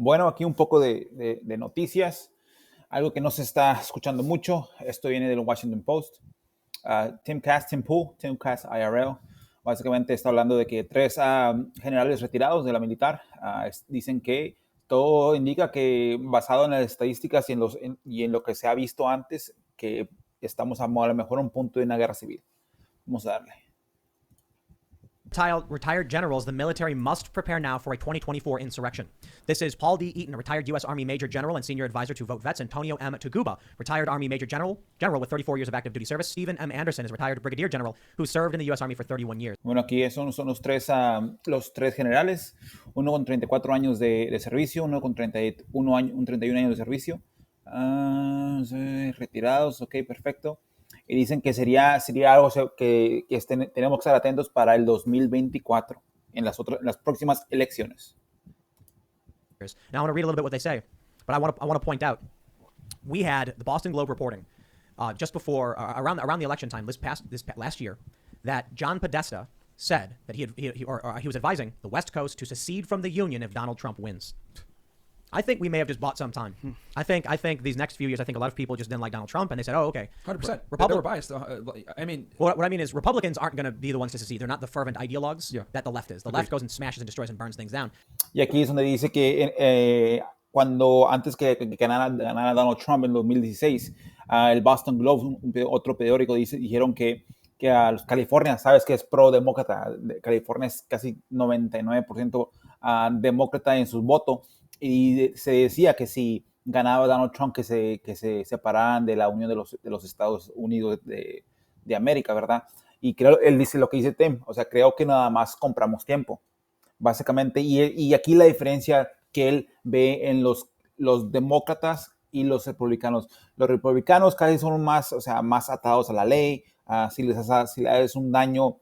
Bueno, aquí un poco de noticias. Algo que no se está escuchando mucho. Esto viene del Washington Post. Tim Cass IRL, básicamente está hablando de que tres generales retirados de la militar dicen que todo indica que, basado en las estadísticas y en lo que se ha visto antes, que estamos a lo mejor a un punto de una guerra civil. Vamos a darle. Retired generals, the military must prepare now for a 2024 insurrection. This is Paul D. Eaton, a retired U.S. Army Major General and Senior Advisor to Vote Vets. Antonio M. Tuguba, retired Army Major General with 34 years of active duty service. Stephen M. Anderson is retired Brigadier General who served in the U.S. Army for 31 years. Bueno, aquí son los tres generales, uno con 34 años de servicio, uno con 31 años de servicio. Retirados, ok, perfecto. Y dicen que sería algo que tenemos que estar atentos para el 2024 en las próximas elecciones. Now I want to read a little bit what they say, but I want to point out we had the Boston Globe reporting just before around the election time this last year that John Podesta said that he was advising the West Coast to secede from the Union if Donald Trump wins. I think we may have just bought some time. I think these next few years, I think a lot of people just didn't like Donald Trump and they said, oh, okay. 100%. They were biased. I mean... What I mean is Republicans aren't going to be the ones to secede. They're not the fervent ideologues that the left is. The left goes and smashes and destroys and burns things down. Y aquí es donde dice que antes que ganara Donald Trump en 2016, el Boston Globe, otro periódico, dijeron que a los California, sabes que es pro-demócrata. California es casi 99% demócrata en sus votos. Y se decía que si ganaba Donald Trump, que se separaran de la Unión de los Estados Unidos de América, ¿verdad? Y creo, él dice lo que dice Tim, o sea, creo que nada más compramos tiempo, básicamente. Y aquí la diferencia que él ve en los demócratas y los republicanos. Los republicanos casi son más atados a la ley. Si les haces un daño,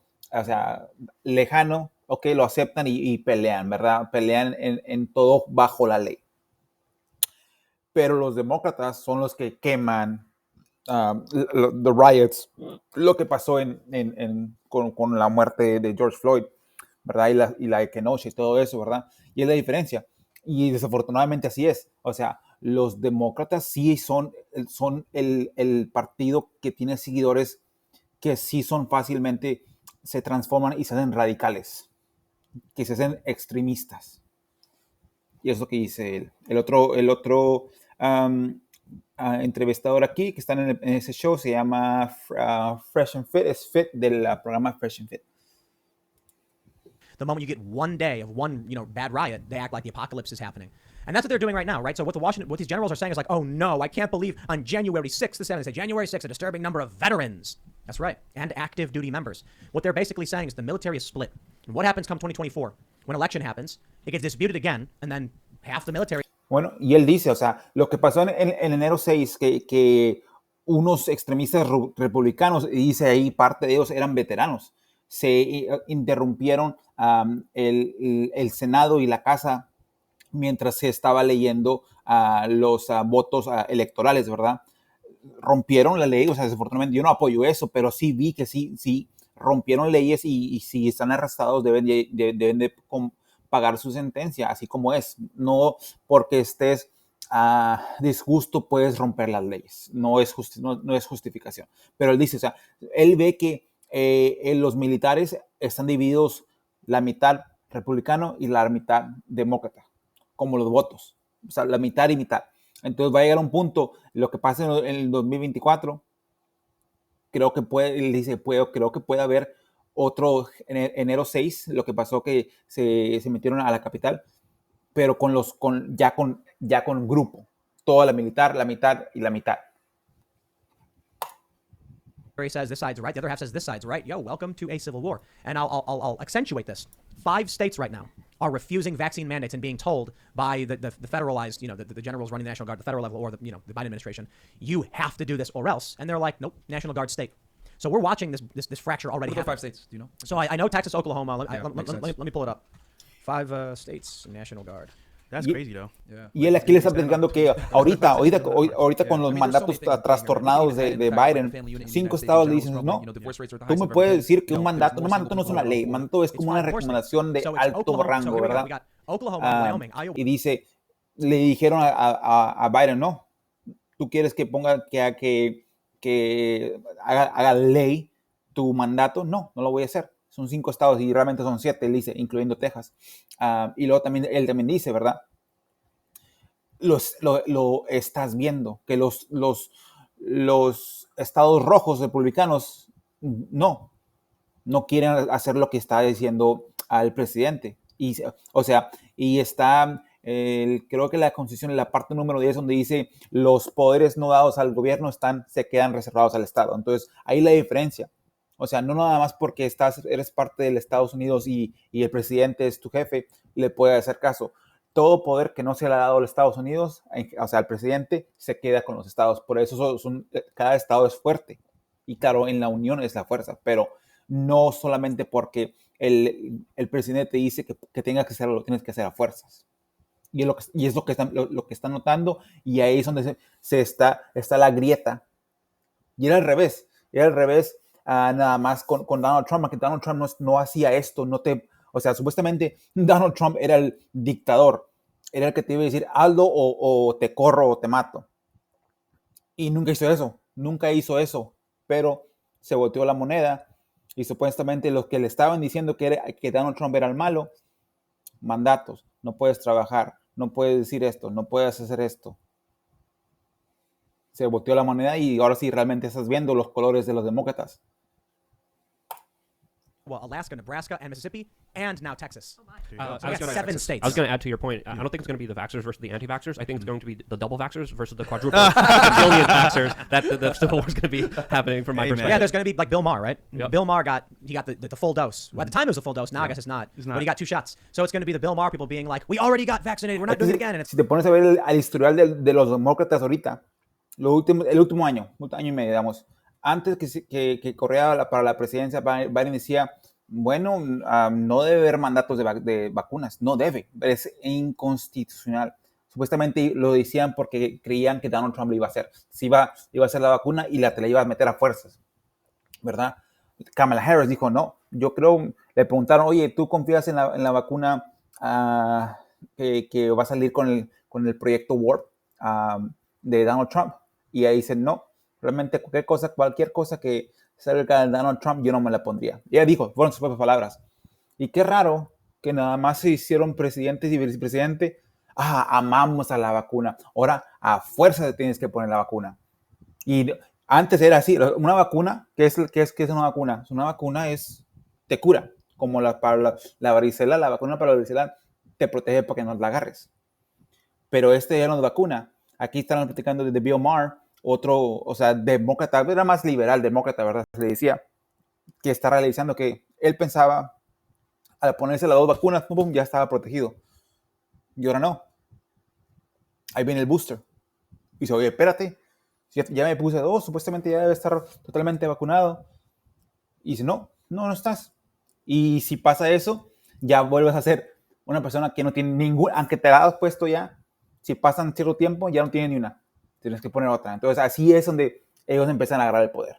lejano, ok, lo aceptan y pelean, ¿verdad? Pelean en todo bajo la ley. Pero los demócratas son los que queman the riots, lo que pasó con la muerte de George Floyd, ¿verdad? Y la Kenosha y todo eso, ¿verdad? Y es la diferencia. Y desafortunadamente así es. O sea, los demócratas sí son el partido que tiene seguidores que sí son fácilmente, se transforman y se hacen radicales, que se hacen extremistas. Y eso es lo que dice él. El otro entrevistador aquí que está en ese show se llama Fresh and Fit, es Fit del programa Fresh and Fit. The moment you get one day of one, bad riot, they act like the apocalypse is happening. And that's what they're doing right now, right? So what these generals are saying is like, oh no, I can't believe on January 6th, they say January 6th, a disturbing number of veterans. That's right. And active duty members. What they're basically saying is the military is split. And what happens come 2024? When election happens, it gets disputed again, and then half the military. Bueno, y él dice, o sea, lo que pasó en enero 6, que unos extremistas republicanos, y dice ahí parte de ellos eran veteranos, se interrumpieron el Senado y la Casa mientras se estaba leyendo los votos electorales, ¿verdad? Rompieron la ley, o sea, desafortunadamente yo no apoyo eso, pero sí vi que sí rompieron leyes y si están arrestados deben de pagar su sentencia, así como es. No porque estés disgusto puedes romper las leyes, no es justificación. Pero él dice, o sea, él ve que los militares están divididos la mitad republicano y la mitad demócrata, como los votos, o sea, la mitad y mitad. Entonces va a llegar un punto, lo que pasa en el 2024, creo que puede haber otro enero 6, lo que pasó que se metieron a la capital, pero ya con grupo, toda la militar, la mitad y la mitad. Says this side's right, the other half says this side's right. Yo, welcome to a civil war. And I'll accentuate this. 5 states right now are refusing vaccine mandates and being told by the federalized, the generals running the National Guard, the federal level, or the Biden administration, you have to do this or else. And they're like, nope, National Guard state. So we're watching this fracture already happen. 5 states, do you know? So I know Texas, Oklahoma. Let me pull it up. 5 states, National Guard. That's crazy, though. Yeah. Y él aquí le está platicando que ahorita con los mandatos trastornados de Biden, 5 estados le dicen, no, tú me puedes decir que un mandato no es una ley, un mandato es como una recomendación de alto rango, ¿verdad? Y dice, le dijeron a Biden, no, tú quieres que ponga, que haga ley tu mandato, no lo voy a hacer. Son 5 estados y realmente son 7, él dice, incluyendo Texas. Y luego también, él también dice, ¿verdad? Lo estás viendo, que los estados rojos republicanos no quieren hacer lo que está diciendo al presidente. O sea, y está, creo que la Constitución, en la parte número 10, donde dice los poderes no dados al gobierno se quedan reservados al Estado. Entonces, ahí la diferencia. O sea, no nada más porque eres parte de los Estados Unidos y el presidente es tu jefe, le puede hacer caso. Todo poder que no se le ha dado a los Estados Unidos, o sea, al presidente, se queda con los estados. Por eso cada estado es fuerte. Y claro, en la unión es la fuerza, pero no solamente porque el presidente te dice que tengas que hacerlo, lo tienes que hacer a fuerzas. Y es lo que están notando, y ahí es donde está la grieta. Y era al revés, nada más con Donald Trump, que Donald Trump no hacía esto, o sea, supuestamente Donald Trump era el dictador, era el que te iba a decir hazlo o te corro o te mato. Y nunca hizo eso, pero se volteó la moneda y supuestamente los que le estaban diciendo que Donald Trump era el malo, mandatos, no puedes trabajar, no puedes decir esto, no puedes hacer esto. Se volteó la moneda y ahora sí realmente estás viendo los colores de los demócratas. Well, Alaska, Nebraska, and Mississippi, and now Texas. I So we was got gonna- 7 states. I was going to add to your point. I don't think it's going to be the vaxxers versus the anti-vaxxers. I think it's going to be the double vaxxers versus the quadruple bajillion vaxxers. That the civil war is going to be happening from my Amen. perspective. Yeah, there's going to be like Bill Maher, right? Yep. Bill Maher got the full dose. Well, at the time it was a full dose. Now I guess it's not. It's not. But he got 2 shots. So it's going to be the Bill Maher people being like, we already got vaccinated. We're not doing it again. And it's Si te pones a ver el historial de los demócratas ahorita, el último año y medio, digamos, antes que corría para la presidencia, Biden decía, bueno, no debe haber mandatos de vacunas, no debe, es inconstitucional. Supuestamente lo decían porque creían que Donald Trump lo iba a hacer. iba a hacer la vacuna y te la iba a meter a fuerzas, ¿verdad? Kamala Harris dijo, no, yo creo, le preguntaron, oye, ¿tú confías en la vacuna que va a salir con el proyecto Warp de Donald Trump? Y ahí dicen, no, realmente cualquier cosa que salga de Donald Trump, yo no me la pondría. Y ella dijo, fueron sus propias palabras. Y qué raro que nada más se hicieron presidentes y vicepresidente. Amamos a la vacuna. Ahora a fuerza te tienes que poner la vacuna. Y antes era así, una vacuna, ¿qué es una vacuna? Una vacuna te cura, como para la varicela, la vacuna para la varicela te protege para que no la agarres. Pero ya no es vacuna. Aquí están platicando de Bill Maher, otro, o sea, demócrata, era más liberal, demócrata, ¿verdad? Se le decía que está realizando que él pensaba, al ponerse las 2 vacunas, pum, ya estaba protegido. Y ahora no. Ahí viene el booster. Y dice, oye, espérate, ya me puse 2, supuestamente ya debe estar totalmente vacunado. Y dice, no estás. Y si pasa eso, ya vuelves a ser una persona que no tiene ningún, aunque te la has puesto ya, si pasan cierto tiempo, ya no tiene ni una. Tienes que poner otra. Entonces, así es donde ellos empiezan a agarrar el poder.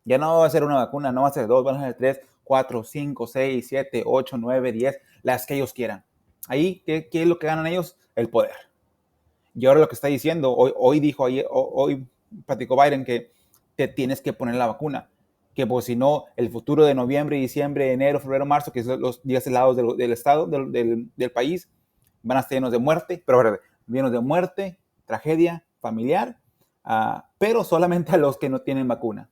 Ya no va a ser una vacuna, no va a ser 2, van a ser 3, 4, 5, 6, 7, 8, 9, 10, las que ellos quieran. Ahí, ¿qué es lo que ganan ellos? El poder. Y ahora lo que está diciendo, hoy platicó Biden que te tienes que poner la vacuna. Que pues si no, el futuro de noviembre, diciembre, enero, febrero, marzo, que son los días helados del estado, del país, van a estar llenos de muerte, llenos de muerte, tragedia familiar, pero solamente a los que no tienen vacuna.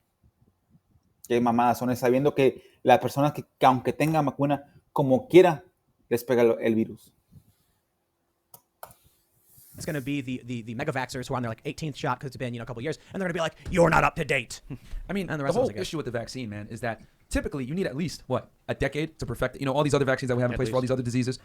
Qué mamadas son esas, sabiendo que las personas que aunque tengan vacuna, como quiera, les pega el virus. it's going to be the mega vaxxers who are on their like 18th shot because it's been a couple of years, and they're going to be like, you're not up to date. I mean, And the the rest of whole us, I guess. issue with the vaccine, man, is that typically you need at least, a decade to perfect, all these other vaccines that we have in At place for all least. these other diseases,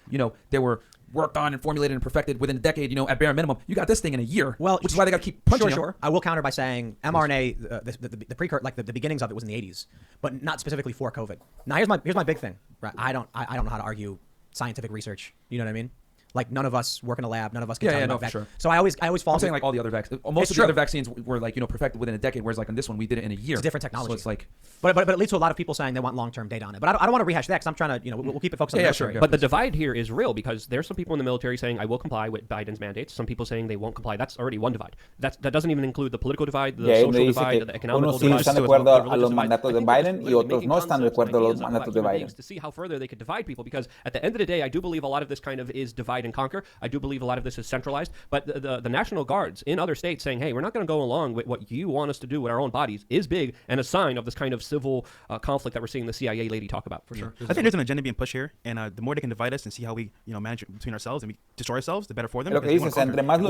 they were worked on and formulated and perfected within a decade, at bare minimum. You got this thing in a year, Well, which is why they got to keep punching Sure. I will counter by saying mRNA, the beginnings of it was in the 80s, but not specifically for COVID. Now, here's my big thing. Right? I don't know how to argue scientific research. You know what I mean? Like none of us work in a lab, none of us can Yeah, tell yeah, you no, about for vac- sure. So I always fall I'm saying into like all the other vaccines. Most of the other vaccines were like perfected within a decade, whereas like on this one we did it in a year. It's different technology. So it's like, but it leads to a lot of people saying they want long-term data on it. But I don't want to rehash that because I'm trying to, we'll keep it focused on the military. sure. But the divide here is real because there's some people in the military saying I will comply with Biden's mandates. Some people saying they won't comply. That's already one divide. That doesn't even include the political divide, the social divide, the economical unos sí divide. están de the acuerdo a religious los divide. mandatos I de think they're just Biden y literally otros making no están de concepts and acuerdo a los ideas up mandatos about de human Biden. beings to see how further they could divide people because at the end of the day, I do believe a lot of this kind of is divide and conquer. I do believe a lot of this is centralized. But the National Guards in other states saying, hey, we're not going to go along with what you want us to do with our own bodies is big and a sign of this kind of civil conflict that we're seeing the CIA lady talk about. For sure. I think there's an agenda being pushed here, and the more they can divide us and see how we, manage it between ourselves and we destroy ourselves, the better for them. Lo que because they dices, wanna conquer.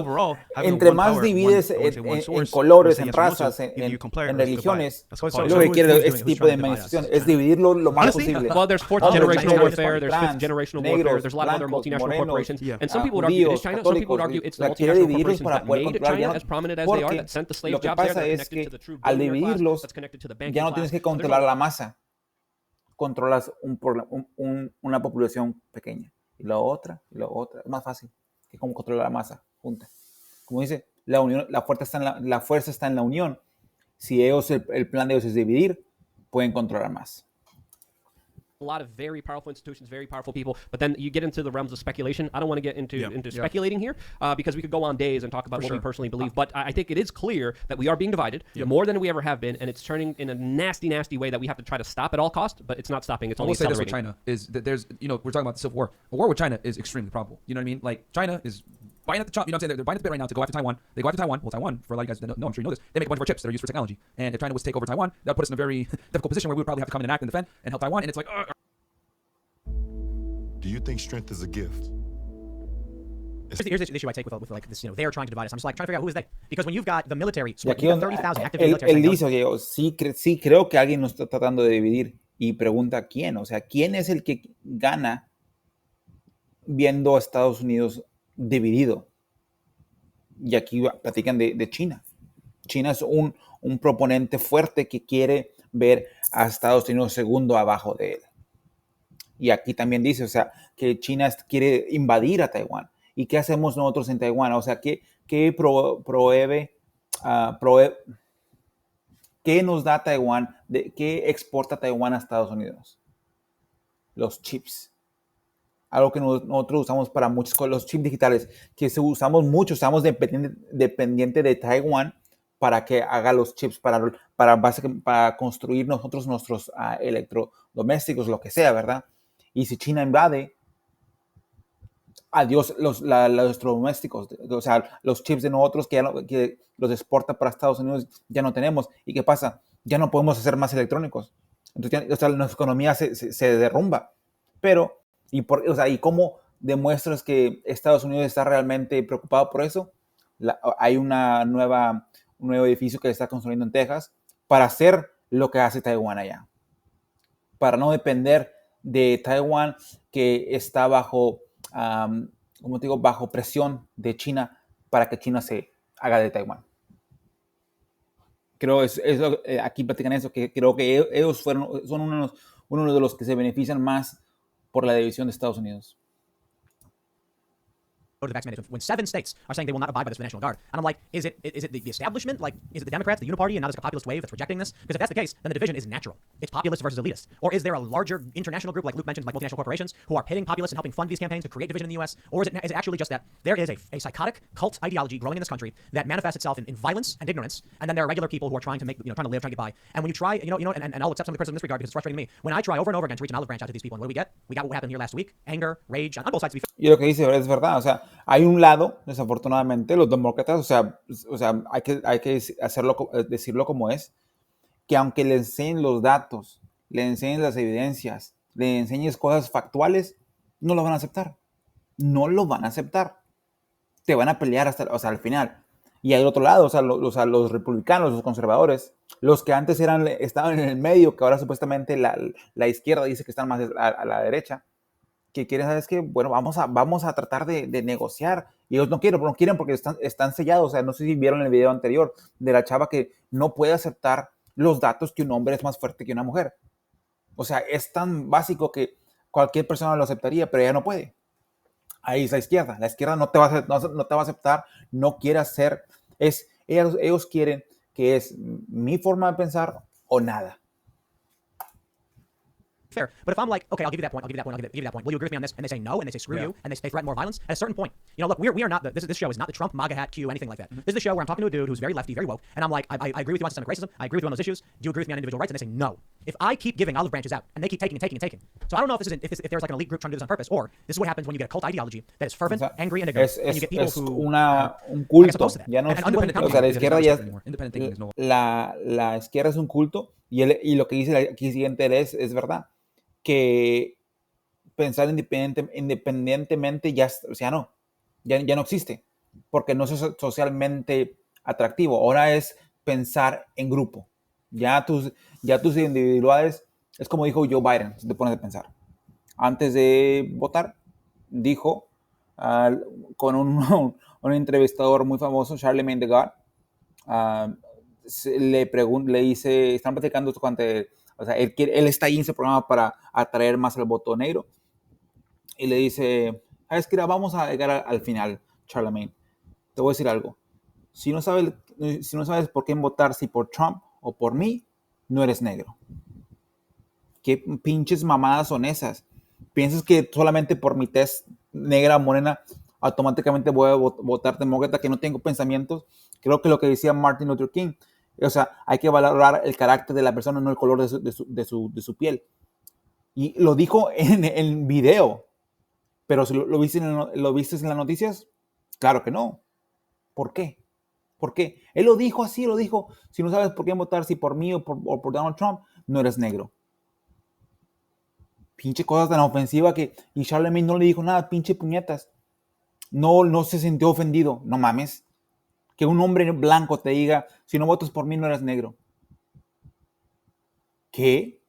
entre Overall, más divides en colores, en razas, en religiones, lo que quiere este tipo de administración es dividirlo lo más posible. Well, there's fourth Hombres, generational negros, warfare, there's fifth trans, generational negros, warfare, there's a lot of other blancos, multinational morenos, corporations. And some people would argue it is China, some people would argue it's the quiere multinational dividirlos corporations para that poder made controlar China ya no- as prominent as they are, porque that sent the lo slave que jobs there, pasa that es connected que to the true al billionaire class, dividirlos that's connected to the banking ya no class. tienes que So there's controlar la masa, controlas una población pequeña y la otra, es más fácil que como controlar la masa junta. Como dice, la fuerza está en la unión. Si ellos, el plan de ellos es dividir, pueden controlar más. a lot of very powerful institutions, very powerful people, but then you get into the realms of speculation. I don't want to get into speculating here because we could go on days and talk about what we personally believe, but I think it is clear that we are being divided more than we ever have been, and it's turning in a nasty, nasty way that we have to try to stop at all costs, but it's not stopping. It's I only will say this with accelerating. China is that there's, we're talking about the Civil War. A war with China is extremely probable. You know what I mean? Like China is buying at the chop. You know what I'm saying? They're buying at the bit right now to go after Taiwan. They go after Taiwan. Well, Taiwan, for a lot of you guys that know, I'm sure you know this, they make a bunch of our chips that are used for technology. And if China was to take over Taiwan, that would put us in a very difficult position where we would probably have to come in and act and defend and help Taiwan. And it's like, do you think strength is a gift? Here's the issue I take with like this, they're trying to divide us. I'm just like trying to figure out who is they, because when you've got the military, Y aquí you've got 30,000 active military. él dice, oye, sí creo que alguien nos está tratando de dividir y pregunta quién, o sea, quién es el que gana viendo a Estados Unidos dividido. Y aquí platican de China. China es un proponente fuerte que quiere ver a Estados Unidos segundo abajo de él. Y aquí también dice, o sea, que China quiere invadir a Taiwán. ¿Y qué hacemos nosotros en Taiwán? O sea, ¿qué nos da Taiwán? ¿Qué exporta Taiwán a Estados Unidos? Los chips. Algo que nosotros usamos para muchos, los chips digitales, que usamos mucho, estamos dependiente de Taiwán para que haga los chips, para construir nosotros nuestros electrodomésticos, lo que sea, ¿verdad? Y si China invade, adiós los electrodomésticos, o sea, los chips de nosotros que los exporta para Estados Unidos ya no tenemos. ¿Y qué pasa? Ya no podemos hacer más electrónicos. Entonces, o sea, nuestra economía se derrumba. Pero, ¿y cómo demuestras que Estados Unidos está realmente preocupado por eso? Hay un nuevo edificio que se está construyendo en Texas para hacer lo que hace Taiwán allá. Para no depender de Taiwán, que está bajo presión de China para que China se haga de Taiwán. Creo aquí platican eso, que creo que ellos son uno de los que se benefician más por la división de Estados Unidos. Go to the vaccine mandate when 7 states are saying they will not abide by this for the National Guard. And I'm like, is it the establishment? Like, is it the Democrats, the Uniparty, and now there's a populist wave that's rejecting this? Because if that's the case, then the division is natural. It's populist versus elitist. Or is there a larger international group, like Luke mentioned, like multinational corporations, who are pitting populists and helping fund these campaigns to create division in the U.S.? Or is it actually just that there is a psychotic cult ideology growing in this country that manifests itself in violence and ignorance, and then there are regular people who are trying to make, trying to live, trying to get by. And when you try, and I'll accept some of the criticism in this regard because it's frustrating me. When I try over and over again to reach an olive branch out to these people, and what do we get? We got what happened here last week: anger, rage, on both sides. To be fair. Y lo que dice es verdad, o sea, hay un lado, desafortunadamente, los demócratas, o sea, hay que decirlo como es, que aunque le enseñen los datos, le enseñen las evidencias, le enseñes cosas factuales, no lo van a aceptar. No lo van a aceptar. Te van a pelear hasta el final. Y hay otro lado, o sea, los republicanos, los conservadores, los que antes estaban en el medio, que ahora supuestamente la izquierda dice que están más a la derecha, que quieren, ¿sabes qué? Bueno, vamos a tratar de negociar. Y ellos no quieren porque están sellados. O sea, no sé si vieron el video anterior de la chava que no puede aceptar los datos que un hombre es más fuerte que una mujer. O sea, es tan básico que cualquier persona lo aceptaría, pero ella no puede. Ahí es la izquierda. La izquierda no te va a aceptar, no quiere hacer. Ellos quieren que es mi forma de pensar o nada. fair. But if I'm like, okay, I'll give you that point, I'll give you that point, I'll give you that point. Will you agree with me on this? And they say no, and they say screw you, and they threaten more violence. At a certain point, look, we are not this show is not the Trump MAGA hat Q anything like that. This is the show where I'm talking to a dude who's very lefty, very woke, and I'm like, I agree with you on systemic racism, I agree with you on those issues. Do you agree with me on individual rights? And they say no. If I keep giving olive branches out, and they keep taking and taking and taking, so I don't know if there's like an elite group trying to do this on purpose, or this is what happens when you get a cult ideology that is fervent, angry, and ignorant, and you get people who un culto. Ya no, o sea, la izquierda ya la izquierda es un culto y lo que dice aquí siguiente es verdad. Que pensar independientemente ya no existe, porque no es socialmente atractivo. Ahora es pensar en grupo. Ya tus individuales, es como dijo Joe Biden, si te pones a pensar. Antes de votar, dijo con un entrevistador muy famoso, Charlemagne the God, le dice, están platicando o sea, él está ahí en ese programa para atraer más al voto negro. Y le dice, ¿sabes qué? Vamos a llegar al final, Charlemagne. Te voy a decir algo. Si no sabes por quién votar, si por Trump o por mí, no eres negro. ¿Qué pinches mamadas son esas? ¿Piensas que solamente por mi tez negra, morena, automáticamente voy a votar demócrata, que no tengo pensamientos? Creo que lo que decía Martin Luther King, o sea, hay que valorar el carácter de la persona, no el color de su piel. Y lo dijo en video. Pero si ¿lo viste en las noticias? Claro que no. ¿Por qué? ¿Por qué? Él lo dijo así, lo dijo. Si no sabes por qué votar, si por mí o por Donald Trump, no eres negro. Pinche cosas tan ofensivas que... Y Charlemagne no le dijo nada, pinche puñetas. No se sintió ofendido. No mames. Que un hombre blanco te diga, si no votas por mí, no eres negro. ¿Qué?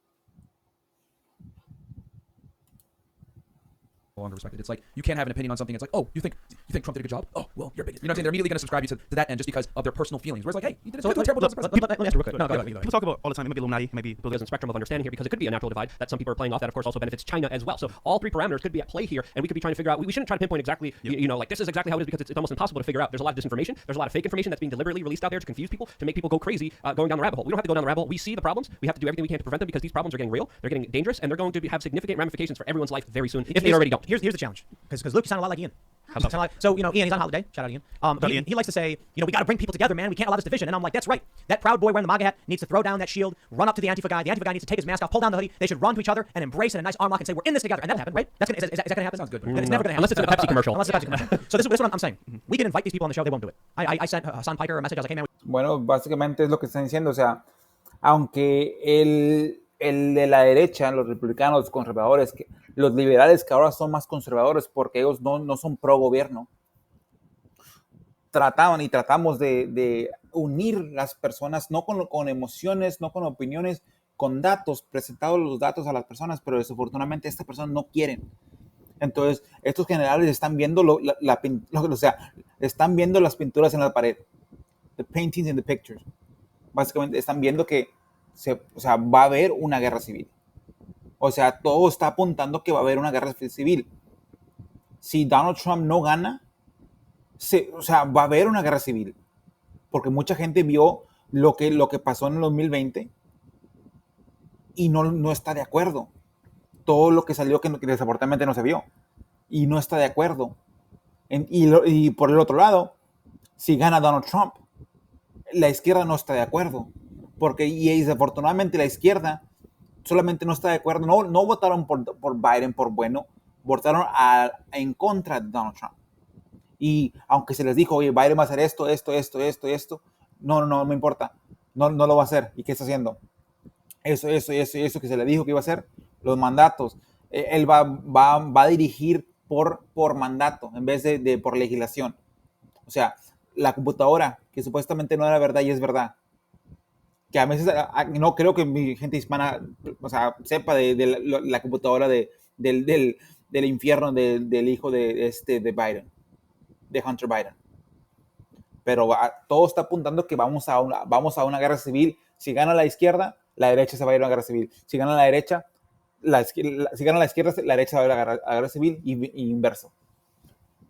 Longer respected. It's like you can't have an opinion on something. It's like, oh, you think Trump did a good job? Oh, well, you're bigot. You know what I'm saying? They're immediately going to subscribe you to that end just because of their personal feelings. Whereas like, hey, he did a terrible job as president. Let me ask you real quick. No, go ahead. People talk about all the time. Maybe Illuminati. Maybe there's a spectrum of understanding here because it could be a natural divide that some people are playing off that of course also benefits China as well. So all three parameters could be at play here, and we could be trying to figure out. We shouldn't try to pinpoint exactly. Like this is exactly how it is because it's almost impossible to figure out. There's a lot of disinformation. There's a lot of fake information that's being deliberately released out there to confuse people, to make people go crazy, going down the rabbit hole. We don't have to go down the rabbit hole. We see the problems. We have to do everything we can to prevent them because these problems are getting real. They're getting dangerous, and they're going to have significant ramifications for everyone's life very soon if they already don't. Here's the challenge, because Luke, you sound a lot like Ian. So, Ian, he's on holiday. Shout out Ian. He likes to say, we got to bring people together, man. We can't allow this division. And I'm like, that's right. That proud boy wearing the MAGA hat needs to throw down that shield, run up to the Antifa guy. The Antifa guy needs to take his mask off, pull down the hoodie. They should run to each other and embrace in a nice arm lock and say, we're in this together. And that'll happen, right? Is that going to happen? Sounds good. It's never going to happen. Unless it's a Pepsi commercial. So this is what I'm saying. We can invite these people on the show. They won't do it. I sent Hassan Piker a message. I was like, hey, man. Bueno, básicamente es lo que están diciendo. O sea, aunque el de la derecha, los republicanos, los conservadores, los liberales que ahora son más conservadores porque ellos no son pro gobierno, tratamos de unir las personas, no con emociones, no con opiniones, con datos, presentados los datos a las personas, pero desafortunadamente estas personas no quieren. Entonces, estos generales están viendo están viendo las pinturas en la pared, the paintings in the pictures. Básicamente están viendo que va a haber una guerra civil. O sea, todo está apuntando que va a haber una guerra civil. Si Donald Trump no gana, va a haber una guerra civil. Porque mucha gente vio lo que pasó en el 2020 y no está de acuerdo. Todo lo que salió que desafortunadamente no se vio. Y no está de acuerdo. Y por el otro lado, si gana Donald Trump, la izquierda no está de acuerdo. Porque y desafortunadamente la izquierda solamente no está de acuerdo. No votaron por Biden por bueno. Votaron en contra de Donald Trump. Y aunque se les dijo, oye, Biden va a hacer esto, no me importa. No lo va a hacer. ¿Y qué está haciendo? Eso que se le dijo que iba a hacer, los mandatos. Él va a dirigir por mandato en vez de por legislación. O sea, la computadora, que supuestamente no era verdad y es verdad. Que a veces no creo que mi gente hispana sepa de la computadora del infierno del hijo de Biden, de Hunter Biden. Pero todo está apuntando que vamos a una guerra civil. Si gana la izquierda, la derecha se va a ir a una guerra civil. Si gana la derecha, si gana la izquierda, la derecha se va a ir a la guerra civil y inverso.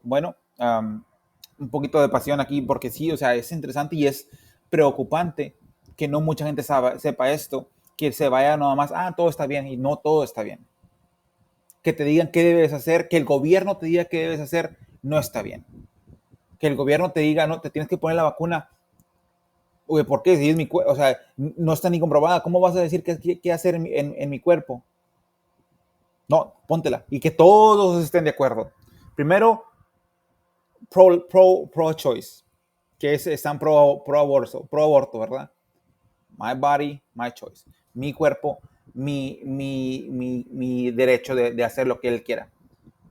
Bueno, un poquito de pasión aquí porque sí, o sea, es interesante y es preocupante que no mucha gente sepa esto, que se vaya nada más, todo está bien y no todo está bien. Que te digan qué debes hacer, que el gobierno te diga qué debes hacer, no está bien. Que el gobierno te diga, no, te tienes que poner la vacuna. Uy, ¿por qué? Si es o sea, no está ni comprobada, ¿cómo vas a decir qué hacer en mi cuerpo? No, póntela. Y que todos estén de acuerdo. Primero, pro-choice, que están pro-aborto, ¿verdad? My body, my choice. Mi cuerpo, mi derecho de hacer lo que él quiera.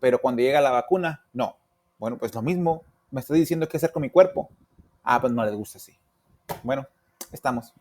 Pero cuando llega la vacuna, no. Bueno, pues lo mismo. Me estoy diciendo qué hacer con mi cuerpo. Pues no les gusta así. Bueno, estamos.